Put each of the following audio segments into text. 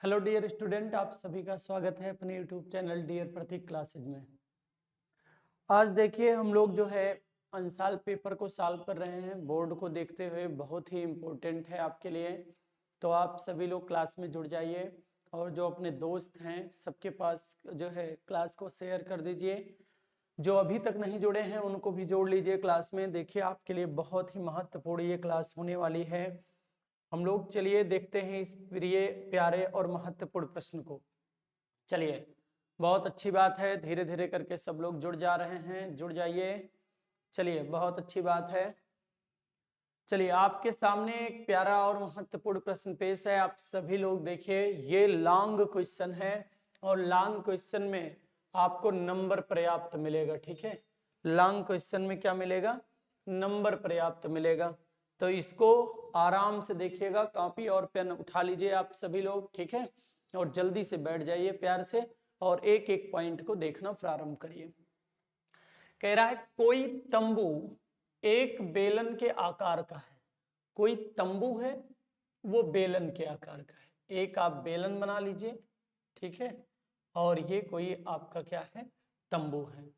Hello dear student, आप सभी का स्वागत है अपने यूट्यूब चैनल डियर प्रतीक क्लासेज में। आज देखिए हम लोग जो है अंसाल पेपर को सॉल्व कर रहे हैं बोर्ड को देखते हुए। बहुत ही इम्पोर्टेंट है आपके लिए, तो आप सभी लोग क्लास में जुड़ जाइए और जो अपने दोस्त हैं सबके पास जो है क्लास को शेयर कर दीजिए। जो अभी तक नहीं जुड़े हैं उनको भी जोड़ लीजिए क्लास में। देखिए आपके लिए बहुत ही महत्वपूर्ण ये क्लास होने वाली है। हम लोग चलिए देखते हैं इस प्रिय प्यारे और महत्वपूर्ण प्रश्न को। चलिए, बहुत अच्छी बात है, धीरे धीरे करके सब लोग जुड़ जा रहे हैं, जुड़ जाइए। चलिए, बहुत अच्छी बात है। चलिए, आपके सामने एक प्यारा और महत्वपूर्ण प्रश्न पेश है। आप सभी लोग देखिए, ये लॉन्ग क्वेश्चन है और लॉन्ग क्वेश्चन में आपको नंबर पर्याप्त मिलेगा। ठीक है, लॉन्ग क्वेश्चन में क्या मिलेगा? नंबर पर्याप्त मिलेगा। तो इसको आराम से देखिएगा, कॉपी और पेन उठा लीजिए आप सभी लोग। ठीक है, और जल्दी से बैठ जाइए प्यार से और एक एक पॉइंट को देखना प्रारंभ करिए। कह रहा है कोई तंबू एक बेलन के आकार का है। कोई तंबू है वो बेलन के आकार का है। एक आप बेलन बना लीजिए, ठीक है, और ये कोई आपका क्या है? तंबू है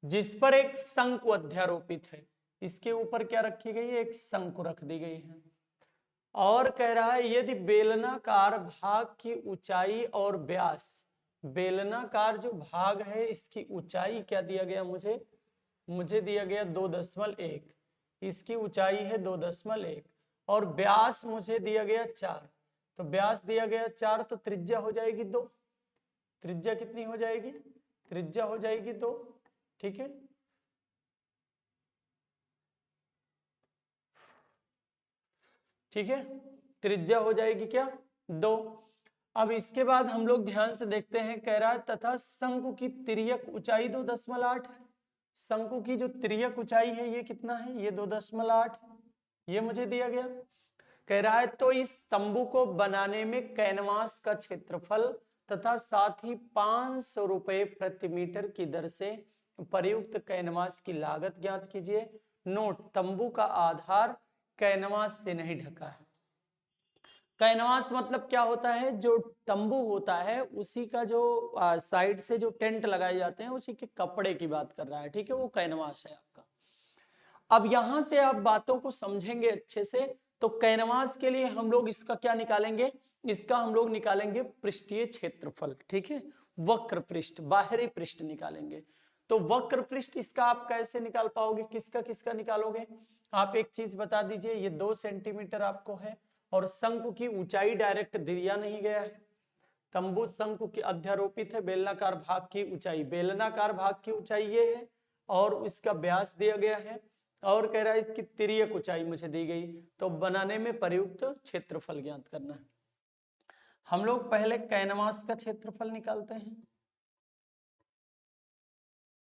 जिस पर एक शंकु अध्यारोपित है। इसके ऊपर क्या रखी गई है? एक शंकु रख दी गई है। और कह रहा है यदि बेलनाकार भाग की ऊंचाई और व्यास, बेलनाकार जो भाग है इसकी ऊंचाई क्या दिया गया मुझे दिया गया 2.1, इसकी ऊंचाई है 2.1 और व्यास मुझे दिया गया 4। तो व्यास दिया गया 4 तो त्रिज्या हो जाएगी 2। त्रिज्या कितनी हो जाएगी? त्रिज्या हो जाएगी 2। ठीक है, ठीक है, त्रिज्या हो जाएगी क्या? 2। अब इसके बाद हम लोग ध्यान से देखते हैं, कह रहा है तथा शंकु की तिर्यक ऊंचाई 2.8 है। शंकु की जो तिर्यक ऊंचाई है ये कितना है? ये 2.8, ये मुझे दिया गया। कह रहा है तो इस तंबू को बनाने में कैनवास का क्षेत्रफल तथा साथ ही 500 रुपए प्रति मीटर की दर से प्रयुक्त कैनवास की लागत ज्ञात कीजिए। नोट, तंबू का आधार कैनवास से नहीं ढका है। कैनवास मतलब क्या होता है? जो तंबू होता है उसी का जो साइड से जो टेंट लगाए जाते हैं उसी के कपड़े की बात कर रहा है। ठीक है, वो कैनवास है आपका। अब यहां से आप बातों को समझेंगे अच्छे से। तो कैनवास के लिए हम लोग इसका क्या निकालेंगे? इसका हम लोग निकालेंगे पृष्ठीय क्षेत्रफल। ठीक है, वक्र पृष्ठ, बाहरी पृष्ठ निकालेंगे। तो वक्र पृष्ठ इसका आप कैसे निकाल पाओगे? किसका किसका निकालोगे? आप एक चीज बता दीजिए, ये 2 सेंटीमीटर आपको है और शंकु की ऊंचाई डायरेक्ट दिया नहीं गया है। तंबू शंकु की अध्यारोपित है, बेलनाकार भाग की ऊंचाई, बेलनाकार भाग की ऊंचाई ये है और इसका व्यास दिया गया है और कह रहा है इसकी तिर्यक ऊंचाई मुझे दी गई। तो बनाने में प्रयुक्त क्षेत्रफल ज्ञात करना है। हम लोग पहले कैनवास का क्षेत्रफल निकालते हैं।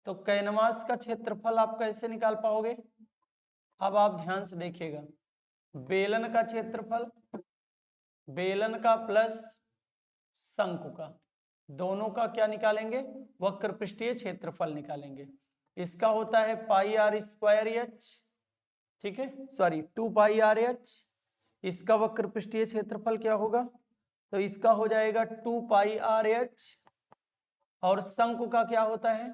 तो कैनवास का क्षेत्रफल आप कैसे निकाल पाओगे? अब आप ध्यान से देखिएगा, बेलन का क्षेत्रफल, बेलन का प्लस शंकु का, दोनों का क्या निकालेंगे? वक्र पृष्ठीय क्षेत्रफल निकालेंगे। इसका होता है पाई आर स्क्वायर एच, ठीक है, सॉरी 2 पाई आर एच। इसका वक्र पृष्ठीय क्षेत्रफल क्या होगा? तो इसका हो जाएगा 2 पाई आर एच और शंकु का क्या होता है?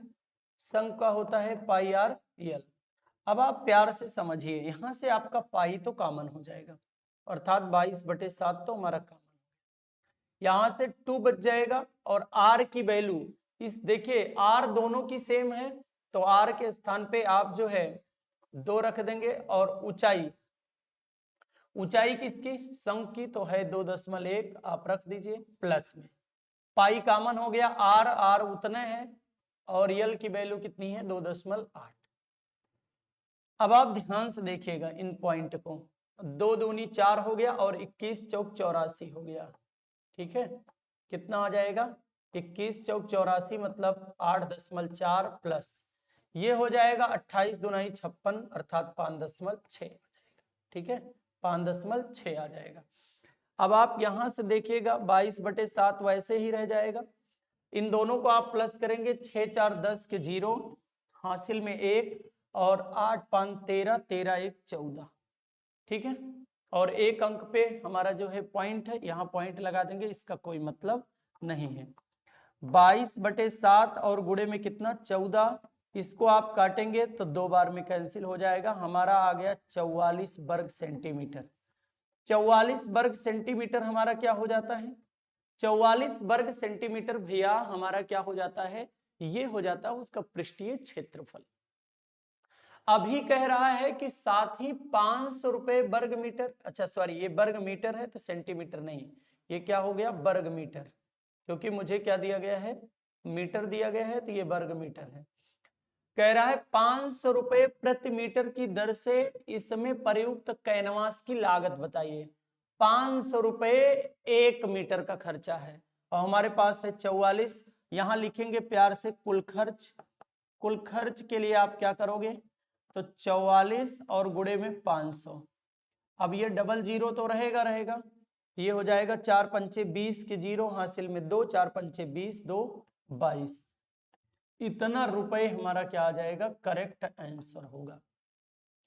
शंकु का होता है पाई आर एल। अब आप प्यार से समझिए, यहां से आपका पाई तो कॉमन हो जाएगा, अर्थात 22/7 तो हमारा कॉमन, यहां से 2 बच जाएगा और r की वैल्यू, इस देखिए r दोनों की सेम है तो r के स्थान पे आप जो है 2 रख देंगे और ऊंचाई, ऊंचाई किसकी? शंकु की तो है 2.1, आप रख दीजिए प्लस में, पाई कॉमन हो गया, r उतने हैं और यल की वैल्यू कितनी है? 2.8। अब आप ध्यान से देखिएगा इन पॉइंट को, 2 दूनी 4 हो गया और 21 चौक 84 हो गया। ठीक है, कितना आ जाएगा? 21 चौक 84 मतलब 8.4 प्लस ये हो जाएगा 28 दूनाई 56 अर्थात 5.6 आ जाएगा। ठीक है, 5.6 आ जाएगा। अब आप यहां से देखिएगा 22/7 वैसे ही रह जाएगा। इन दोनों को आप प्लस करेंगे, 6 4 10 के 0, हासिल में 1 और 8 5 13, 13 1 14। ठीक है, और एक अंक पे हमारा जो है पॉइंट है, यहाँ पॉइंट लगा देंगे, इसका कोई मतलब नहीं है। 22/7 और गुणे में कितना 14, इसको आप काटेंगे तो 2 बार में कैंसिल हो जाएगा, हमारा आ गया 44 वर्ग सेंटीमीटर। 44 वर्ग सेंटीमीटर हमारा क्या हो जाता है, 44 वर्ग सेंटीमीटर भैया हमारा क्या हो जाता है, ये हो जाता है उसका पृष्ठीय क्षेत्रफल। अभी कह रहा है कि साथ ही 500 रुपए वर्ग मीटर, अच्छा सॉरी ये वर्ग मीटर है तो सेंटीमीटर नहीं, ये क्या हो गया वर्ग मीटर, क्योंकि मुझे क्या दिया गया है मीटर दिया गया है, तो ये वर्ग मीटर है। कह रहा है 500 रुपए प्रति मीटर की दर से इसमें प्रयुक्त कैनवास की लागत बताइए। 500 रुपए 1 मीटर का खर्चा है और हमारे पास है 44, यहां लिखेंगे प्यार से कुल खर्च। कुल खर्च के लिए आप क्या करोगे, तो 44 और गुणे में 500, अब ये डबल जीरो तो रहेगा रहेगा, ये हो जाएगा 4 पंचे 20 के जीरो हासिल में 2, 4 पंचे 20, 2 22, इतना रुपए हमारा क्या आ जाएगा करेक्ट आंसर होगा।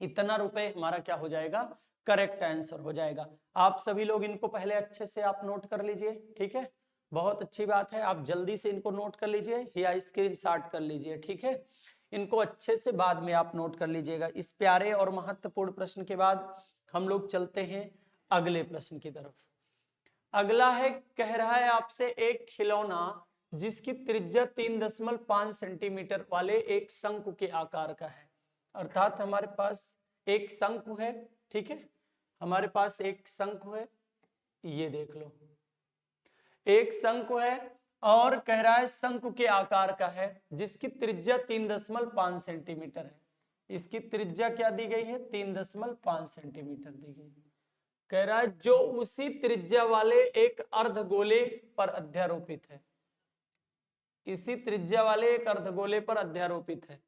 इतना रुपए हमारा क्या हो जाएगा करेक्ट आंसर हो जाएगा। आप सभी लोग इनको पहले अच्छे से आप नोट कर लीजिए, ठीक है, बहुत अच्छी बात है, आप जल्दी से इनको नोट कर लीजिए या स्क्रीनशॉट कर लीजिए, ठीक है, इनको अच्छे से बाद में आप नोट कर लीजिएगा। इस प्यारे और महत्वपूर्ण प्रश्न के बाद हम लोग चलते हैं अगले प्रश्न की तरफ। अगला है, कह रहा है आपसे एक खिलौना जिसकी त्रिज्या 3.5 सेंटीमीटर वाले एक शंकु के आकार का है, अर्थात हमारे पास एक शंकु है, ठीक है, हमारे पास एक शंकु है, ये देख लो एक शंकु है और कह रहा है शंकु के आकार का है जिसकी त्रिज्या 3.5 सेंटीमीटर है। इसकी त्रिज्या क्या दी गई है 3.5 सेंटीमीटर दी गई है। कह रहा है जो उसी त्रिज्या वाले एक अर्धगोले पर अध्यारोपित है, इसी त्रिज्या वाले एक अर्धगोले पर अध्यारोपित है।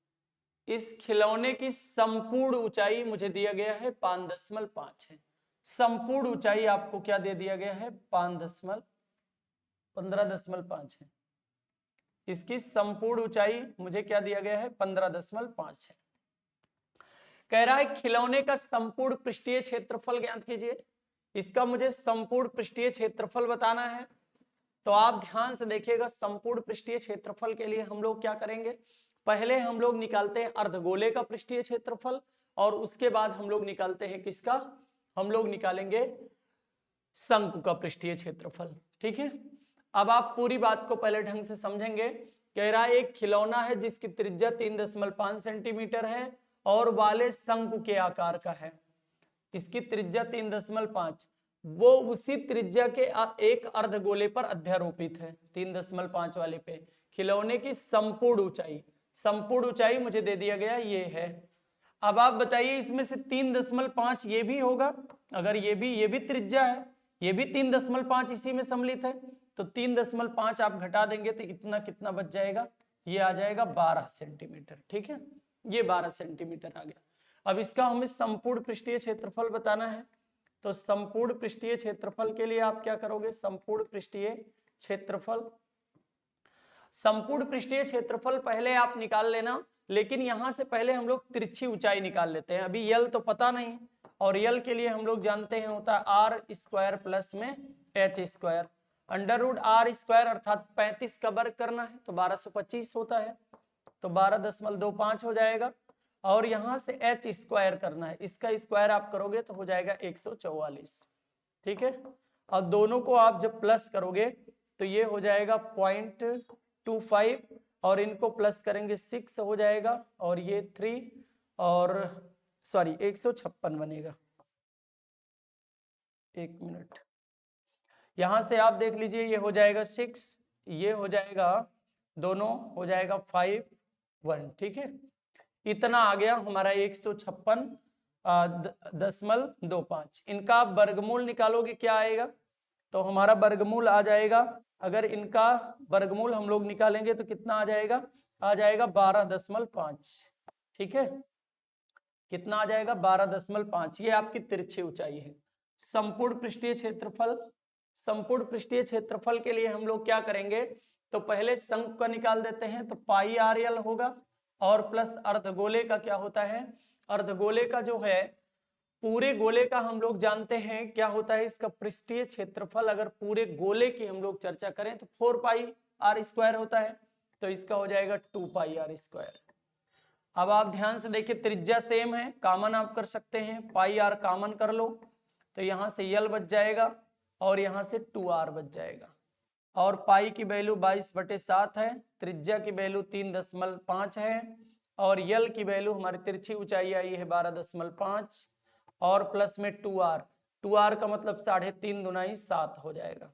इस खिलौने की संपूर्ण ऊंचाई मुझे दिया गया है 5.5 है। संपूर्ण ऊंचाई आपको क्या दे दिया गया है 15.5 है। इसकी संपूर्ण ऊंचाई मुझे क्या दिया गया है 15.5 है। कह रहा है खिलौने का संपूर्ण पृष्ठीय क्षेत्रफल ज्ञात कीजिए। इसका मुझे संपूर्ण पृष्ठीय क्षेत्रफल बताना है, तो आप ध्यान से देखिएगा। संपूर्ण पृष्ठीय क्षेत्रफल के लिए हम लोग क्या करेंगे, पहले हम लोग निकालते हैं अर्धगोले का पृष्ठीय क्षेत्रफल और उसके बाद हम लोग निकालते हैं किसका, हम लोग निकालेंगे शंकु का पृष्ठीय क्षेत्रफल, ठीक है। अब आप पूरी बात को पहले ढंग से समझेंगे। कह रहा है एक खिलौना है जिसकी त्रिज्या 3.5 सेंटीमीटर है और वाले शंकु के आकार का है। इसकी त्रिज्या 3.5, वो उसी त्रिज्या के एक अर्धगोले पर अध्यारोपित है 3.5 वाले पे। खिलौने की संपूर्ण ऊंचाई, संपूर्ण ऊंचाई मुझे दे दिया गया ये है। अब आप बताइए इसमें से 3.5 ये भी होगा, अगर ये भी त्रिज्या है, ये भी 3.5 इसी में सम्मिलित है, तो 3.5 आप घटा देंगे तो इतना कितना बच जाएगा, ये आ जाएगा 12 सेंटीमीटर, ठीक है, ये 12 सेंटीमीटर आ गया। अब इसका हमें संपूर्ण पृष्ठीय क्षेत्रफल बताना है, तो संपूर्ण पृष्ठीय क्षेत्रफल के लिए आप क्या करोगे, संपूर्ण पृष्ठीय क्षेत्रफल, संपूर्ण पृष्ठीय क्षेत्रफल पहले आप निकाल लेना, लेकिन यहां से पहले हम लोग तिरछी ऊंचाई निकाल लेते हैं। अभी यल तो पता नहीं, और यल के लिए हम लोग जानते हैं होता है आर स्क्वायर प्लस में h square, under root r square अर्थात 35 का वर्ग करना है तो 1225 होता है, तो 12.25 हो जाएगा। और यहां से एच स्क्वायर करना है, इसका स्क्वायर आप करोगे तो हो जाएगा 144, ठीक है। और दोनों को आप जब प्लस करोगे तो ये हो जाएगा 0.25 और इनको प्लस करेंगे 6 हो जाएगा और ये 3 और सॉरी 156 बनेगा। एक मिनट, यहां से आप देख लीजिए ये हो जाएगा 6, ये हो जाएगा दोनों हो जाएगा 5 1, ठीक है। इतना आ गया हमारा 156.25। इनका आप वर्गमूल निकालोगे क्या आएगा, तो हमारा वर्गमूल आ जाएगा, अगर इनका वर्गमूल हम लोग निकालेंगे तो कितना आ जाएगा 12.5, ठीक है, कितना आ जाएगा 12.5। ये आपकी तिरछी ऊंचाई है। संपूर्ण पृष्ठीय क्षेत्रफल, संपूर्ण पृष्ठीय क्षेत्रफल के लिए हम लोग क्या करेंगे, तो पहले शंकु का निकाल देते हैं, तो पाई आर एल होगा और प्लस अर्धगोले का क्या होता है, अर्धगोले का जो है पूरे गोले का हम लोग जानते हैं क्या होता है इसका पृष्ठीय क्षेत्रफल। अगर पूरे गोले की हम लोग चर्चा करें तो 4 पाई आर स्क्वायर होता है, तो इसका हो जाएगा 2 पाई आर स्क्वायर। अब आप ध्यान से देखिए, त्रिज्या सेम है, कॉमन आप कर सकते हैं, पाई आर कॉमन कर लो, तो यहां से यल बच जाएगा और यहां से 2r बच जाएगा। और पाई की वैल्यू 22/7 है, त्रिज्या की वैल्यू 3.5 है, और यल की वैल्यू हमारी तिरछी ऊंचाई आई है 12.5, और प्लस में 2r, 2r का मतलब 3.5 दुनाई 7 हो जाएगा।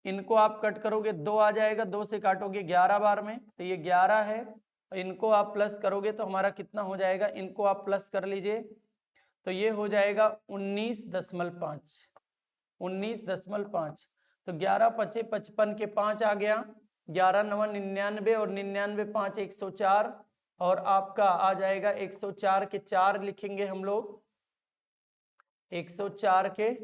इनको आप कट करोगे 2 आ जाएगा, 2 से काटोगे 11 बार में, तो ये 11 है। इनको आप प्लस करोगे तो हमारा कितना हो जाएगा, इनको आप प्लस कर लीजिए तो ये हो जाएगा 19.5, 19.5। तो 11 पचे 55 के 5 आ गया, 11 9 99 और 99 5 104, और आपका आ जाएगा 104 के 4 लिखेंगे हम लोग, 104 के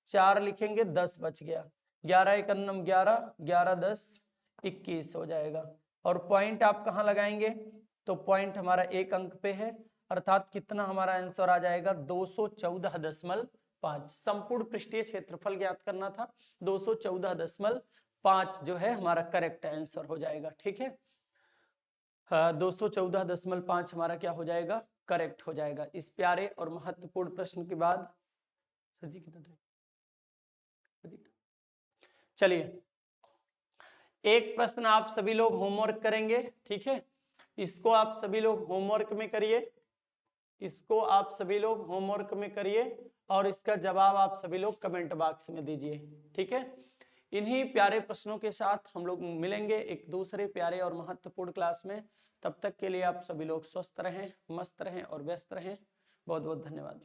4 लिखेंगे, 10 बच गया, 11 1 11, 11 10 21 हो जाएगा। और पॉइंट आप कहाँ लगाएंगे, तो पॉइंट हमारा एक अंक पे है, अर्थात कितना हमारा आंसर आ जाएगा 214.5। संपूर्ण पृष्ठीय क्षेत्रफल ज्ञात करना था, 214.5 जो है हमारा करेक्ट आंसर हो जाएगा। ठीक है, 214.5 हमारा क्या हो जाएगा, करेक्ट हो जाएगा। इस प्यारे और महत्वपूर्ण प्रश्न के बाद सर जी कितना, चलिए एक प्रश्न आप सभी लोग होमवर्क करेंगे, ठीक है, इसको आप सभी लोग होमवर्क में करिए, इसको आप सभी लोग होमवर्क में करिए, और इसका जवाब आप सभी लोग कमेंट बॉक्स में दीजिए। ठीक है, इन्हीं प्यारे प्रश्नों के साथ हम लोग मिलेंगे एक दूसरे प्यारे और महत्वपूर्ण क्लास में। तब तक के लिए आप सभी लोग स्वस्थ रहें, मस्त रहें और व्यस्त रहें। बहुत बहुत धन्यवाद।